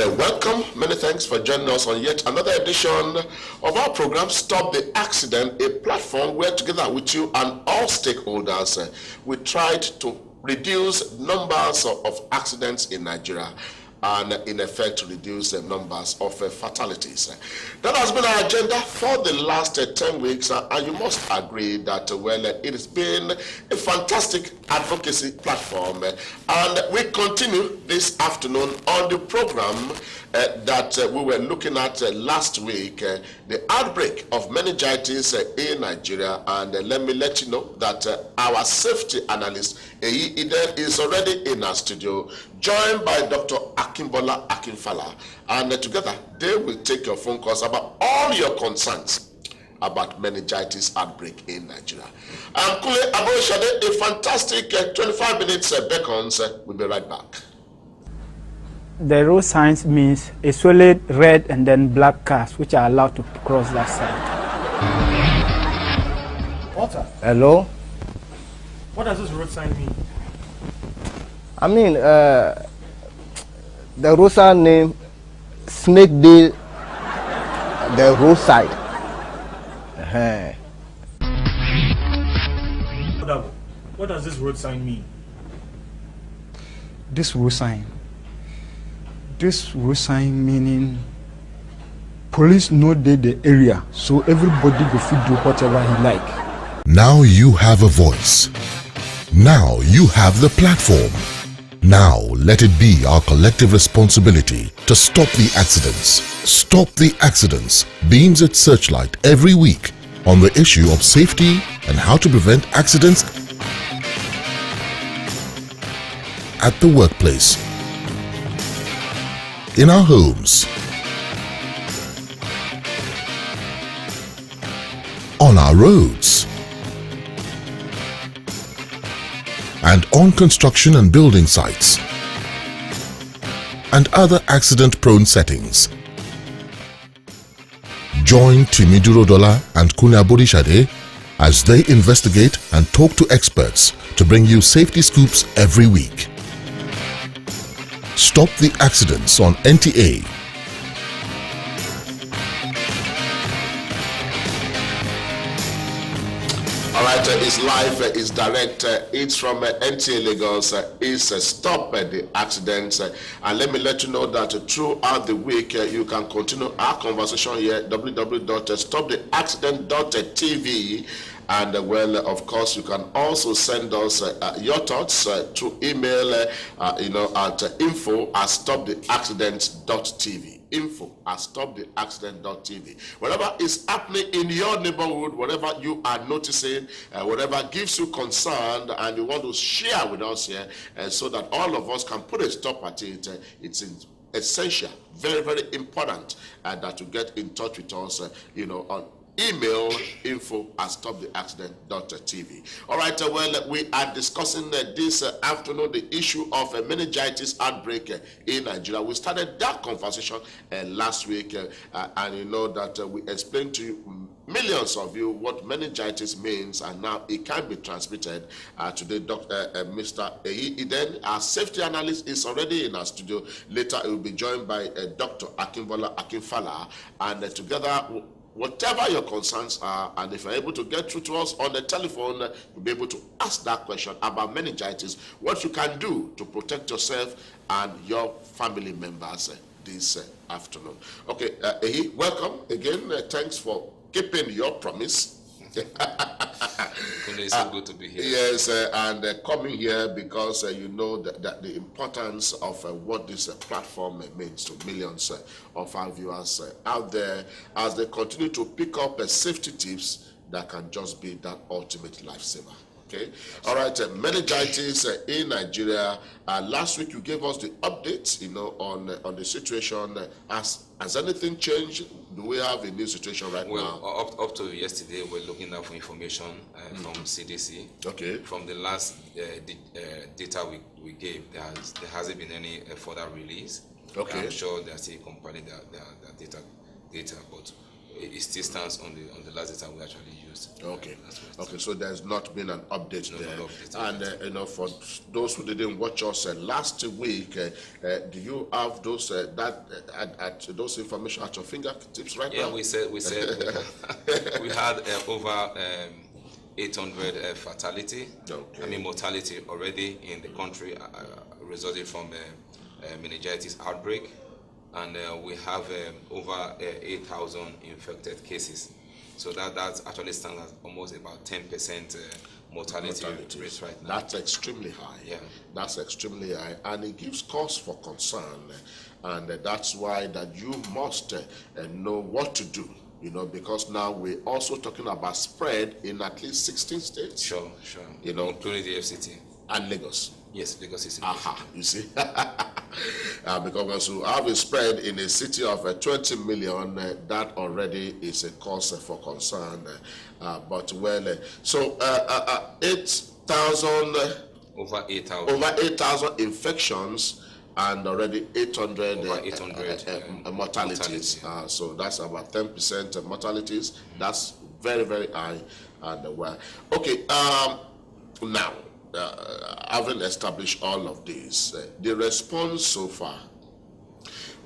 welcome. Many thanks for joining us on yet another edition of our program, Stop the Accident, a platform where together with you and all stakeholders, we tried to reduce numbers of accidents in Nigeria and in effect to reduce the numbers of fatalities. That has been our agenda for the last 10 weeks, and you must agree that it has been a fantastic advocacy platform, and we continue this afternoon on the program that we were looking at last week, the outbreak of meningitis in Nigeria. And let me let you know that our safety analyst Ehi Iden is already in our studio, joined by Dr. Akimbola Akinfala, and together they will take your phone calls about all your concerns about meningitis outbreak in Nigeria. I'm Kule Aboshade. A fantastic 25 minutes beckons. We'll be right back. The road signs means a solid red and then black cars which are allowed to cross that side. Walter. Hello? What does this road sign mean? I mean, the road sign name Snake Day, the roadside. What does this road sign mean? This road sign meaning police know the area, so everybody go fit do whatever he like. Now you have a voice. Now you have the platform. Now let it be our collective responsibility to stop the accidents. Stop the Accidents beams its searchlight every week on the issue of safety and how to prevent accidents at the workplace, in our homes, on our roads, and on construction and building sites, and other accident-prone settings. Join Timiduro Dola and Kuna Bodishade as they investigate and talk to experts to bring you safety scoops every week. Stop the Accidents on NTA. Alright, it's live, it's direct, it's from NTA Lagos, it's Stop the Accidents. And let me let you know that throughout the week, you can continue our conversation here, www.stoptheaccident.tv. And of course, you can also send us your thoughts through email, at info@stoptheaccident.tv. info@stoptheaccident.tv. Whatever is happening in your neighborhood, whatever you are noticing, whatever gives you concern and you want to share with us here, so that all of us can put a stop at it, it's essential, very, very important that you get in touch with us, on email info@stoptheaccident.tv. All right, we are discussing this afternoon the issue of meningitis outbreak in Nigeria. We started that conversation last week, and you know that we explained to you, millions of you, what meningitis means, and now it can be transmitted. Today, Mr. Ehi Iden, our safety analyst, is already in our studio. Later, he will be joined by Dr. Akimbola Akinfala, and together, whatever your concerns are, and if you're able to get through to us on the telephone, you'll be able to ask that question about meningitis, what you can do to protect yourself and your family members this afternoon. Okay, Ehi, welcome again. Thanks for keeping your promise. It's so good to be here. Yes, and coming here because you know that the importance of what this platform means to millions of our viewers out there as they continue to pick up safety tips that can just be that ultimate lifesaver. Okay. All right. Meningitis in Nigeria. Last week you gave us the updates, on the situation. Has anything changed? Do we have a new situation right now? Up to yesterday, we're looking up for information from CDC. Okay. From the last data we gave, there hasn't been any further release. Okay. I'm sure they're still compiling their data, but it still stands on the last data we actually used. Okay. Right. Okay. So there's not been an update No, there. no update. And for those who didn't watch us last week, do you have those at those information at your fingertips right now? Yeah, we said we had over 800 fatality. Okay. I mean mortality already in the country resulting from meningitis outbreak, and we have over 8,000 infected cases. So that actually stands at almost about 10% mortality rate right now. That's extremely high. Yeah. That's extremely high, and it gives cause for concern, and that's why that you must know what to do. Because now we're also talking about spread in at least 16 states. Sure. Including the FCT. And Lagos. Yes, Lagos is in You see. Because once you have a spread in a city of 20 million, that already is a cause for concern. So 8,000. Over 8,000. Over 8,000 infections. And already 800 mortalities. So that's about 10% mortalities. That's very, very high. And okay. Now, having established all of this, the response so far,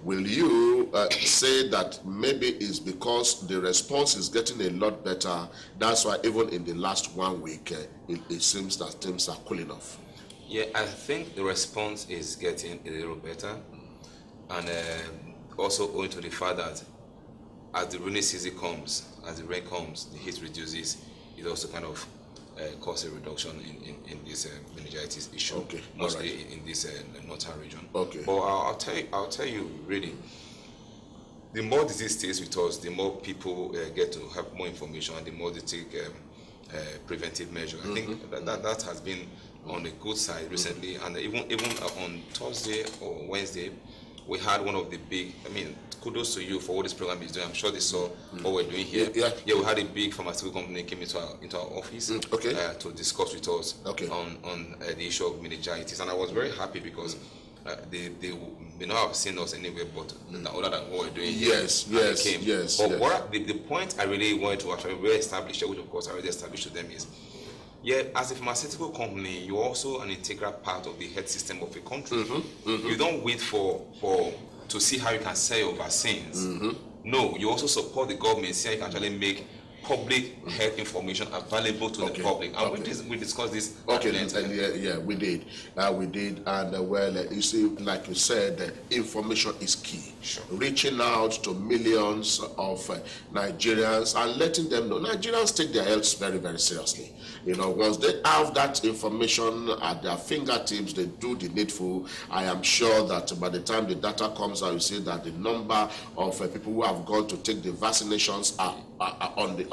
will you say that maybe it's because the response is getting a lot better? That's why even in the last 1 week, it seems that things are cooling off. Yeah, I think the response is getting a little better, and also owing to the fact that as the rainy season comes, as the rain comes, the heat reduces. It also kind of causes a reduction in this meningitis issue, okay, mostly in this northern region. Okay. But I'll tell you really, the more disease stays with us, the more people get to have more information, and the more they take preventive measures. I think that has been on the good side recently, and even on Thursday or Wednesday, we had one of the big. I mean, kudos to you for what this program is doing. I'm sure they saw what we're doing here. Yeah. We had a big pharmaceutical company came into our office to discuss with us on the issue of meningitis, and I was very happy because they may not have seen us anywhere, but other than what we're doing here. Yes. But what the point I really wanted to actually re-establish, which of course I already established to them, is as a pharmaceutical company, you're also an integral part of the health system of a country. You don't wait to see how you can sell your vaccines. No, you also support the government, see how you can actually make public health information available to the public. And we discussed this. We did, and you see, like you said, information is key. Sure. Reaching out to millions of Nigerians and letting them know Nigerians take their health very, very seriously. Once they have that information at their fingertips, they do the needful. I am sure that by the time the data comes out, you see that the number of people who have gone to take the vaccinations are on the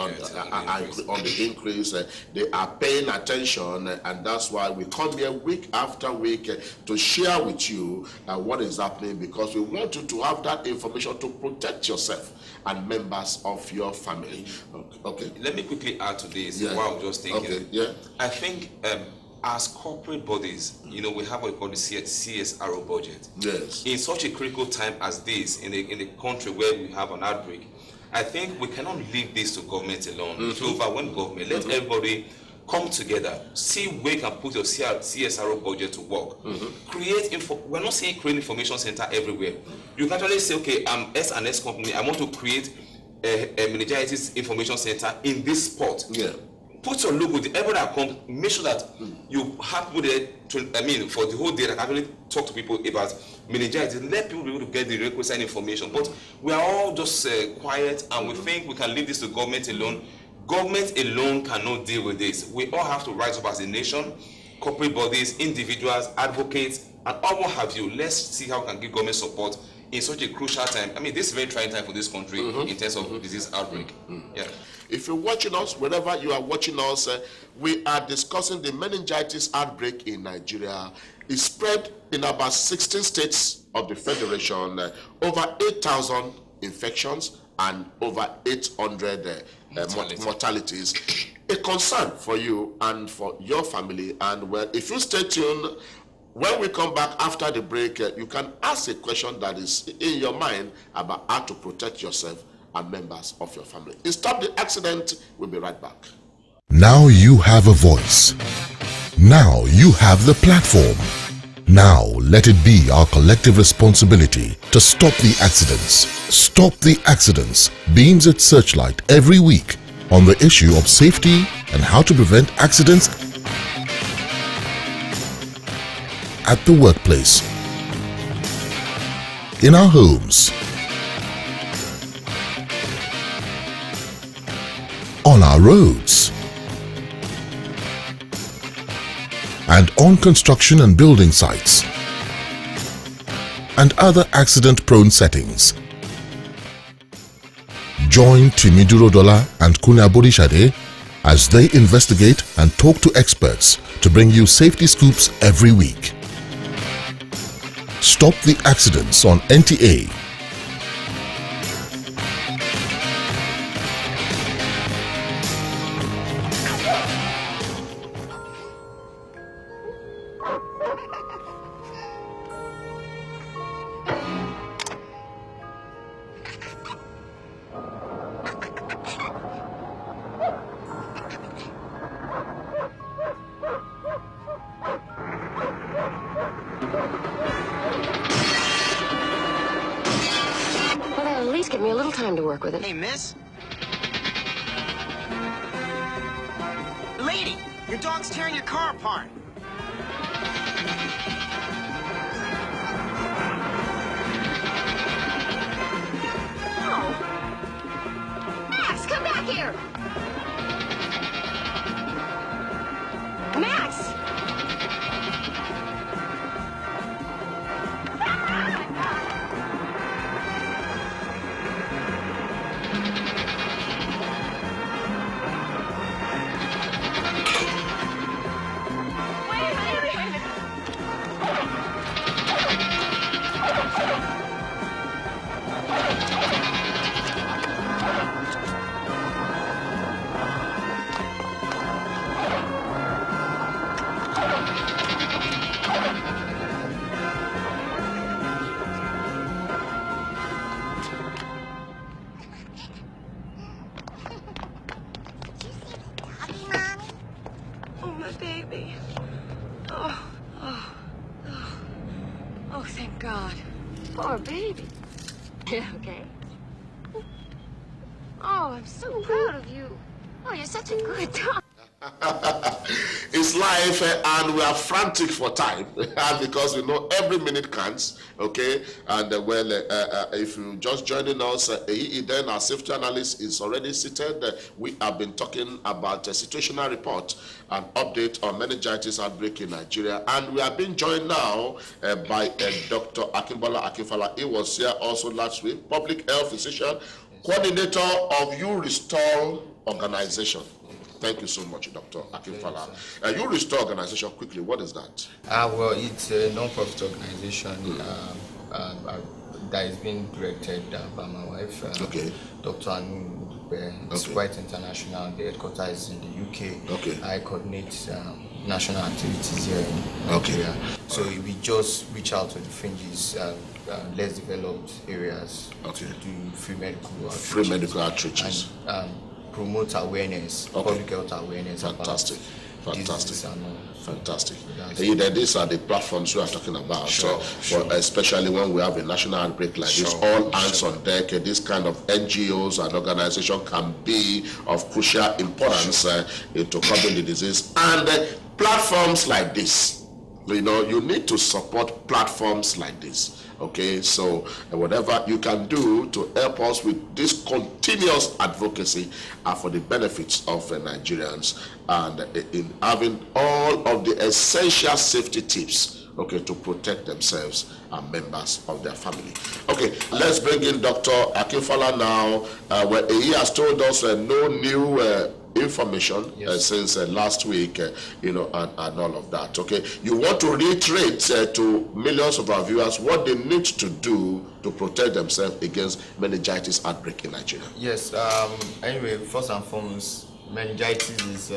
increase. They are paying attention, and that's why we come here week after week to share with you what is happening, because we want you to have that information to protect yourself and members of your family. Okay. Let me quickly add to this. What I was just thinking. I think as corporate bodies, we have what we call the CSRO budget. Yes. In such a critical time as this, in a country where we have an outbreak, I think we cannot leave this to government alone. To overwhelm government, let everybody come together, see where you can put your CSRO budget to work. Create we're not saying create information center everywhere. You can actually say, okay, I'm S&S company, I want to create a meningitis information center in this spot. Put your logo, everybody that comes, make sure that you have people there for the whole day that can actually talk to people about meningitis. Let people be able to get the requisite information. But we are all just quiet, and we think we can leave this to government alone. Government alone cannot deal with this. We all have to rise up as a nation, corporate bodies, individuals, advocates, and all what have you. Let's see how we can give government support in such a crucial time. This is a very trying time for this country in terms of disease outbreak. If you're watching us, wherever you are watching us, we are discussing the meningitis outbreak in Nigeria. It's spread in about 16 states of the Federation, over 8,000 infections and over 800 mortalities. A concern for you and for your family. And if you stay tuned, when we come back after the break, you can ask a question that is in your mind about how to protect yourself and members of your family. In Stop the Accident, we'll be right back. Now you have a voice. Now you have the platform. Now let it be our collective responsibility to stop the accidents. Stop the Accidents beams its searchlight every week on the issue of safety and how to prevent accidents at the workplace, in our homes, on our roads, and on construction and building sites, and other accident-prone settings. Join Timiduro Dola and Kuna Borishade as they investigate and talk to experts to bring you safety scoops every week. Stop the Accidents on NTA. Give me a little time to work with it. Hey, miss. Lady, your dog's tearing your car apart. Oh. Max, come back here. Max! Baby. Oh, thank God. Poor baby. Okay. Oh, I'm so proud of you. Oh, you're such a good dog. It's life, and we are frantic for time because we know every minute counts. Okay, and if you just joining us, Ehi Iden, our safety analyst, is already seated. We have been talking about a situational report, an update on meningitis outbreak in Nigeria, and we are being joined now by Dr. Akimbola Akinfala. He was here also last week, public health physician, coordinator of You Restore organization. Thank you so much, Dr. Akinfala. You Restore organization, quickly, what is that? Well, it's a non-profit organization that is being directed by my wife, Dr. Anu. It's quite international. The headquarters is in the UK. I coordinate national activities here in Nigeria. So we just reach out to the fringes, less developed areas to do free medical outreaches. And promote awareness, public health awareness. Fantastic. These are the platforms we are talking about. Especially when we have a national outbreak like this, all hands on deck. This kind of NGOs and organizations can be of crucial importance into curbing the disease. And platforms like this, you need to support platforms like this. Okay, so whatever you can do to help us with this continuous advocacy for the benefits of Nigerians, and in having all of the essential safety tips, to protect themselves and members of their family. Okay, let's bring in Dr. Akinfala now. Where he has told us no new information since last week, and all of that. Okay, you want to reiterate to millions of our viewers what they need to do to protect themselves against meningitis outbreak in Nigeria. Yes. Anyway, first and foremost, meningitis is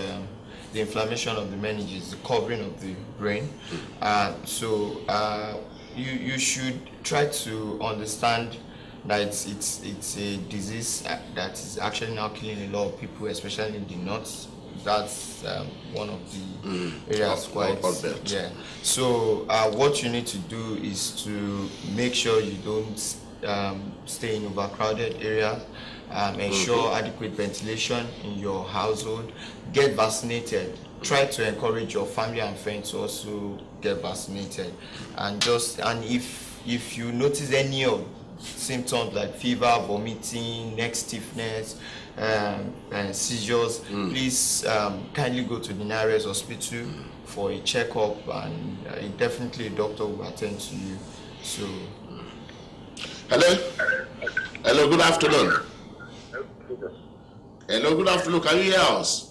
the inflammation of the meninges, the covering of the brain. So you should try to understand that it's a disease that is actually now killing a lot of people, especially in the north. That's one of the areas yeah. So what you need to do is to make sure you don't stay in overcrowded areas, ensure adequate ventilation in your household, get vaccinated. Try to encourage your family and friends to also get vaccinated, and if you notice any of symptoms like fever, vomiting, neck stiffness, and seizures, please kindly go to the nearest hospital for a checkup, and definitely a doctor will attend to you. So, hello, good afternoon. Hello, good afternoon. Can you hear us?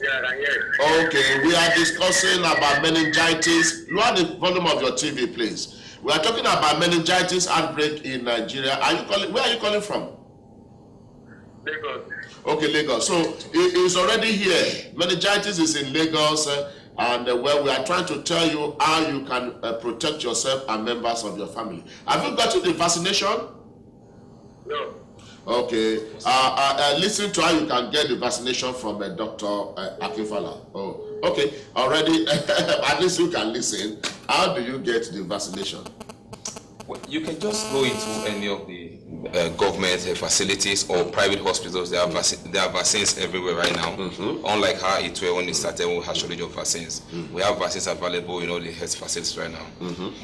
Yeah, I hear you. Okay, we are discussing about meningitis. Lower the volume of your TV, please. We are talking about meningitis outbreak in Nigeria. Where are you calling from? Lagos. Okay, Lagos. So it's already here. Meningitis is in Lagos, and where we are trying to tell you how you can protect yourself and members of your family. Have you gotten the vaccination? No. Okay. Listen to how you can get the vaccination from Dr. Akinfala. Oh, okay. Already, at least you can listen. How do you get the vaccination? Well, you can just go into any of the government facilities or private hospitals. There are vaccines everywhere right now. Unlike how it was when it started, we had shortage of vaccines. We have vaccines available in all the health facilities right now.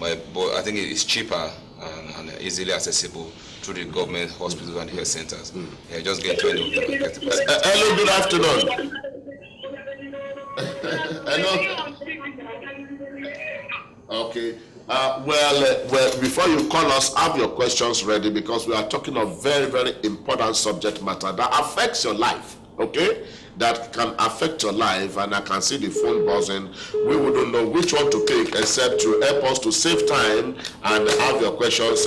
But I think it's cheaper and easily accessible through the government hospitals and health centers. Yeah, just get to any of them. Hello, good afternoon. Hello. Okay. Well, before you call us, have your questions ready, because we are talking of very, very important subject matter that affects your life, okay? That can affect your life, and I can see the phone buzzing. We wouldn't know which one to pick except to help us to save time and have your questions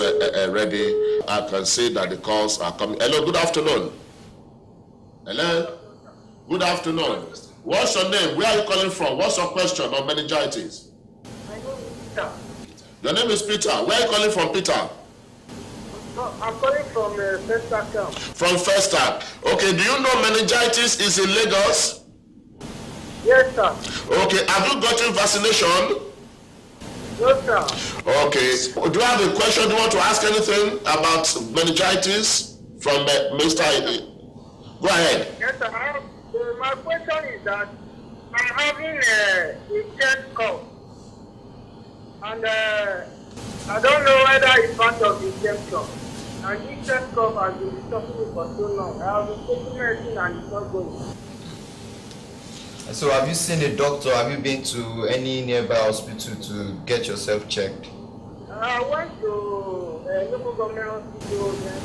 ready. I can see that the calls are coming. Hello, good afternoon. Hello? Good afternoon. What's your name? Where are you calling from? What's your question on meningitis? My name is Peter. Your name is Peter. Where are you calling from, Peter? No, I'm calling from Festac Camp. From Festac. Okay, do you know meningitis is in Lagos? Yes, sir. Okay, have you gotten vaccination? No, sir. Okay, do you have a question? Do you want to ask anything about meningitis from Mr. Iden? Go ahead. Yes, sir. My question is that I'm having a chest cough. And I don't know whether it's part of the infection. And this chest cough has been disturbing me for so long. I have been taking medicine and it's not going. So have you seen a doctor? Have you been to any nearby hospital to get yourself checked? I went to local government hospital and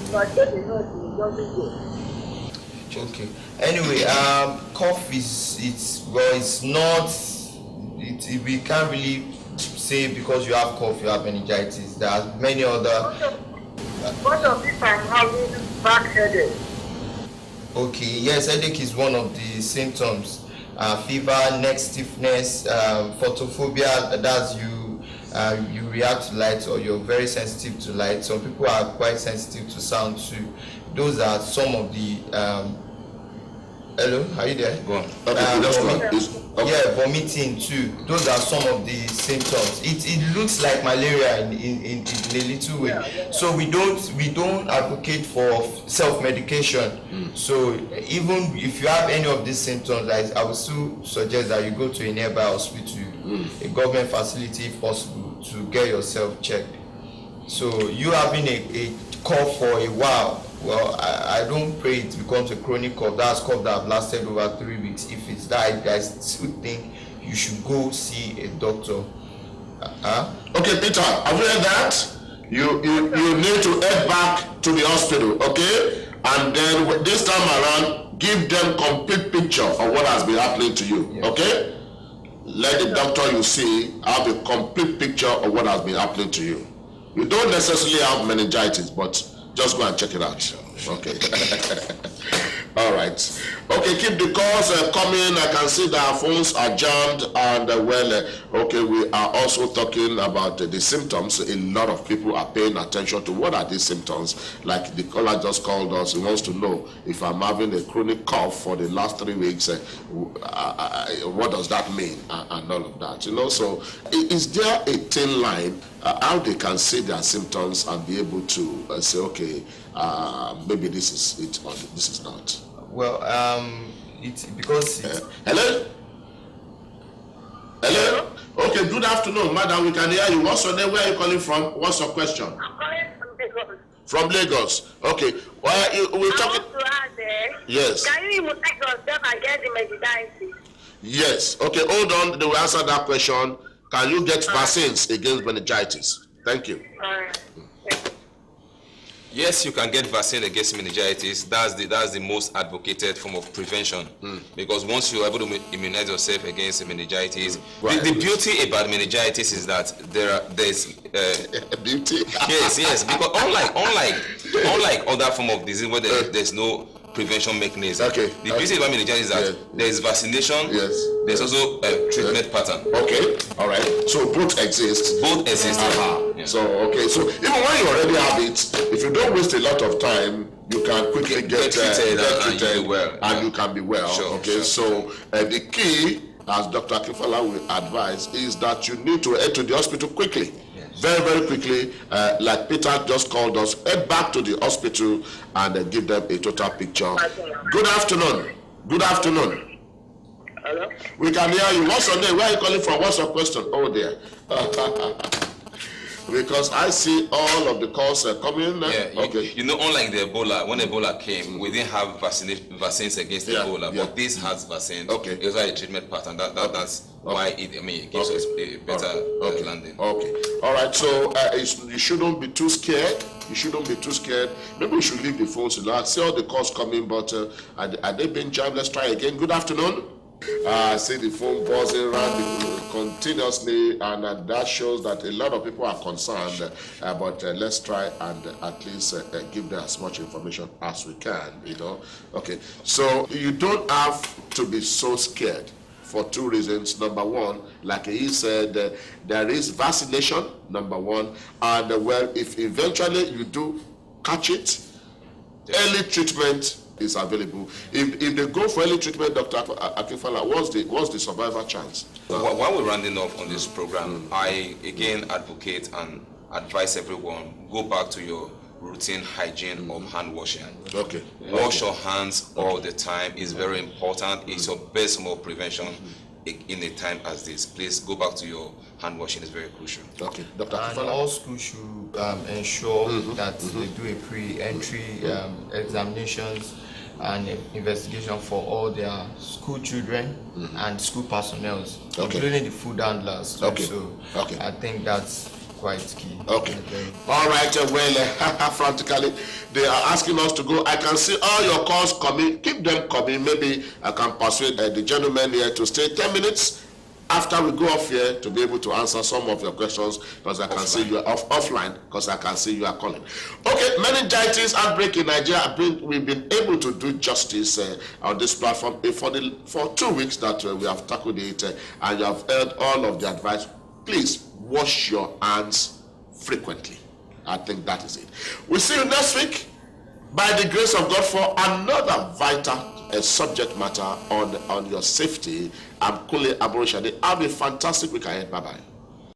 if I get the medicine, it doesn't go. Okay. Anyway, cough it's not. We can't really say because you have cough you have meningitis. There are many other. What of if I'm having back headache? Okay. Yes, headache is one of the symptoms. Fever, neck stiffness, photophobia. That's you react to light, or you're very sensitive to light. Some people are quite sensitive to sound too. Those are some of the. Hello, are you there? Go on. Okay, yeah, vomiting too. Those are some of the symptoms. It looks like malaria in a little way. Yeah. So we don't advocate for self-medication. So even if you have any of these symptoms, I would still suggest that you go to a nearby hospital, a government facility if possible, to get yourself checked. So you having a cough for a while, well, I don't pray it becomes a chronic cough. That's cough that have lasted over 3 weeks. If it's that, I still think you should go see a doctor. Okay, Peter, have you heard that? You need to head back to the hospital, okay? And then this time around, give them complete picture of what has been happening to you, okay? Let the doctor you see have a complete picture of what has been happening to you. You don't necessarily have meningitis, but just go and check it out. Okay. All right. Okay, keep the calls coming. I can see that our phones are jammed, and okay, we are also talking about the symptoms. A lot of people are paying attention to what are these symptoms. Like the caller just called us, he wants to know if I'm having a chronic cough for the last 3 weeks, what does that mean, and all of that. You know, so is there a thin line how they can see their symptoms and be able to say, okay, maybe this is it or this is not? Well, it's because hello. Okay, good afternoon, madam. We can hear you. What's your name? Where are you calling from? What's your question? I'm calling from Lagos. From Lagos. Okay. Well, we're talking. I want to ask, yes. Can you immunize yourself and get the meningitis? Yes. Okay, hold on. They will answer that question. Can you get vaccines against meningitis? Thank you. Yes, you can get vaccine against meningitis. That's the most advocated form of prevention. Because once you're able to immunize yourself against meningitis, the beauty about meningitis is that there's beauty. yes. Because unlike other form of disease where there's no prevention mechanism. Okay. The beauty about meningitis is that there's vaccination. Yes. There's also a treatment pattern. Okay. All right. So both exist. Both exist. Yeah. So okay. So even when you already have it, if you don't waste a lot of time, you can quickly get treated and you can be well. Sure, okay. So the key, as Dr. Akifala will advise, is that you need to head to the hospital quickly. Very, very quickly, like Peter just called us, head back to the hospital and give them a total picture. Good afternoon. Good afternoon. Hello? We can hear you. What's your name? Where are you calling from? What's your question? Oh, dear. Because I see all of the calls coming. Okay. You know, unlike the Ebola, when Ebola came, we didn't have vaccines against Ebola, but this has vaccines. Okay. It's like a treatment pattern. That's why it gives us a better landing. Okay. All right. So you shouldn't be too scared. You shouldn't be too scared. Maybe we should leave the phones. I see all the calls coming, but are they being jammed? Let's try again. Good afternoon. I see the phone buzzing around continuously, and that shows that a lot of people are concerned. But let's try and at least give them as much information as we can. You know. Okay. So you don't have to be so scared for two reasons. Number one, like he said, there is vaccination. Number one, and well, if eventually you do catch it, early treatment is available. If they go for early treatment, Dr. Akifala, what's the survival chance? While we're rounding off on this program, I again advocate and advise everyone, go back to your routine hygiene of hand washing. Okay. Wash your hands all the time is very important. It's your best form of prevention in a time as this. Please go back to your hand washing. Is very crucial. Okay. Dr. And all schools should ensure that they do a pre-entry examinations and investigation for all their school children and school personnel, including the food handlers. So I think that's quite key. Okay. All right. Well, frantically, they are asking us to go. I can see all your calls coming. Keep them coming. Maybe I can persuade the gentleman here to stay 10 minutes after we go off here to be able to answer some of your questions, because I can see you are offline, because I can see you are calling. Okay, meningitis outbreak in Nigeria. We've been able to do justice on this platform for 2 weeks that we have tackled it, and you have heard all of the advice. Please wash your hands frequently. I think that is it. We'll see you next week by the grace of God for another vital subject matter on your safety. I'm Kule Aborishade. Have a fantastic week ahead. Bye-bye.